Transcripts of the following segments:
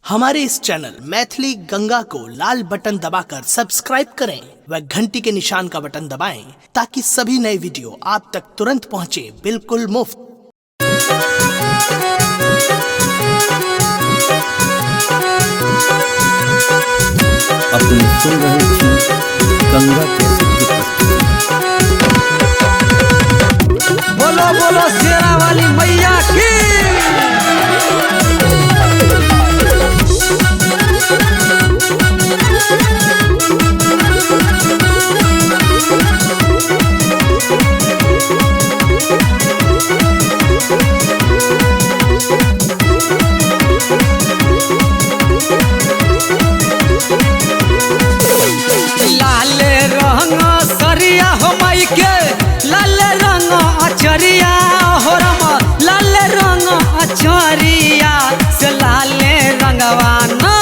हमारे इस चैनल मैथिली गंगा को लाल बटन दबाकर सब्सक्राइब करें व घंटी के निशान का बटन दबाएं ताकि सभी नए वीडियो आप तक तुरंत पहुंचे बिल्कुल मुफ्त। अपने सुन रहे थी गंगा के बोलो बोलो शेरा वाली मैया की। लाल रंग सरिया हो माई के, लाल रंग अचरिया हो रमा, लाल रंग अचरिया से लाले रंगवाना,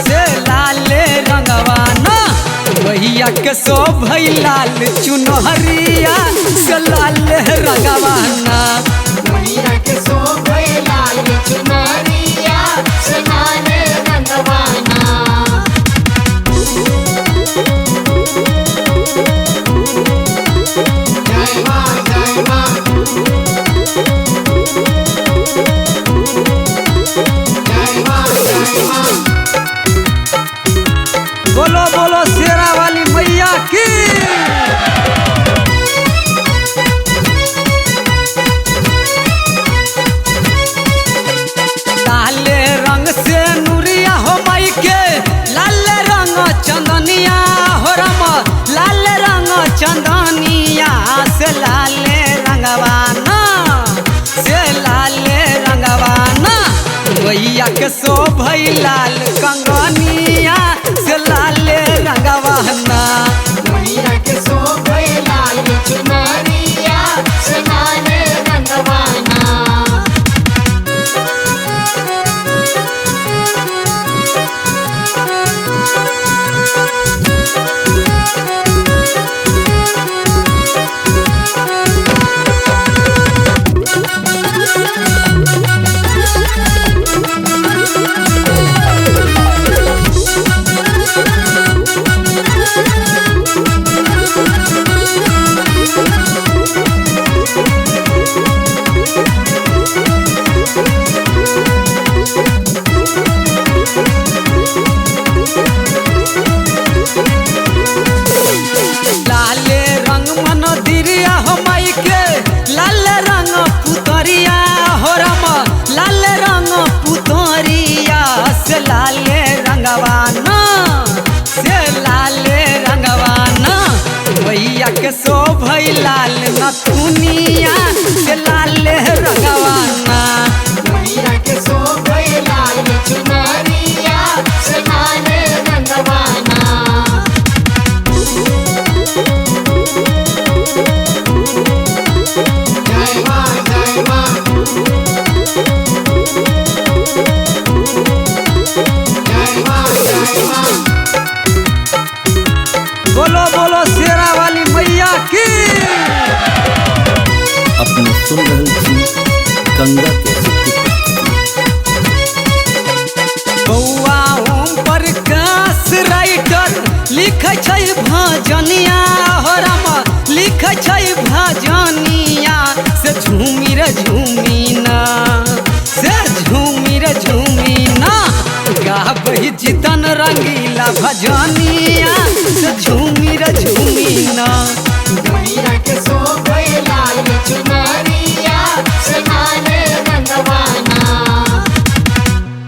से लाले रंगवाना भैया के सो भई लाल चुनहरिया से लाले रंगवाना, भैया के सो भई लाल चुनरिया से लाले रंगवाना। जय मां जय मां जय मां जय मां। बोलो बोलो शेरा वाली मैया की। लाल रंग से नूरिया हो माई के, लाल रंग चंदनिया हो रमा, लाल रंग चंदनिया से लाले रंगवाना, से लाले रंगवाना भैया के सो भई लाल कंगनिया से लाले रंगवाना, भैया के सो भई लाल चुनरिया से लाले रंगवाना। लाले रंग मनोदिरिया हो माई के, लाल रंग पुतरिया हो रमा, लाल रंग पुतरिया से लाले रंगवाना, से लाले रंगवाना भैया के सो भई लाल नथुनिया से लाले रंगवाना, भैया के सो भई लाल चुनरिया से लाले रंगवाना। जय मां जय मां जय मां जय मां। बोलो बोलो शेरा वाली मैया की। अपने सुन रहे थी गंगा के बौआ ओम प्रकाश राइटर लिखै छै भजनिया हो रामा, लिखै छै भजनिया से झूमी रे झूमी ना, से झूमी रे झूमी ना गाबही जितन रंगीला भजनिया से झूमी रे झूमी ना।